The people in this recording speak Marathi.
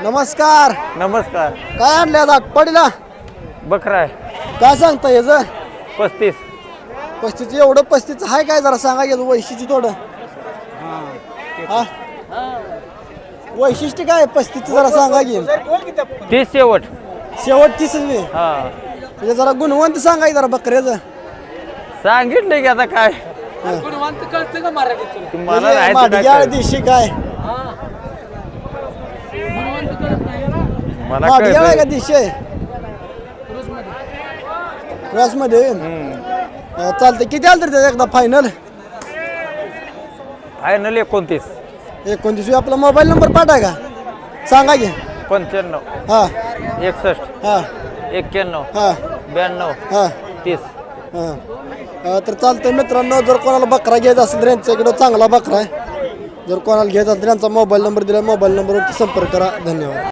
नमस्कार. नमस्कार. काय आणले आज आटपाडीला? बकरा आहे काय सांगता याचं? 35. 35 एवढं 35 आहे काय जरा सांगा गेलं वैशिष्ट्य थोडं. हा वैशिष्ट्य काय 35 जरा सांगा गेल. 30 शेवट. शेवट 30 मी हा म्हणजे जरा गुणवंत सांगा जरा बकऱ्याचं. सांगितलं की आता काय तुम्हाला नाही तर माडग्याळ काय दिशी काय मला माडग्याळ आहे का कळतंय. दिशे मध्ये चालतं. किती आलं तरी त्याचं एकदा फायनल? फायनल 29. 29 आपला मोबाईल नंबर पाठाय का सांगा की. 95 हा 61 हा 91 हा 92 हा 30. तर चालतंय मित्रांनो, जर कोणाला बकरा घ्यायचा असेल तर यांच्याकडं चांगला बकरा आहे. जर कोणाला घ्यायचा असेल तर यांचा मोबाईल नंबर दिला, मोबाईल नंबरवरती संपर्क करा. धन्यवाद.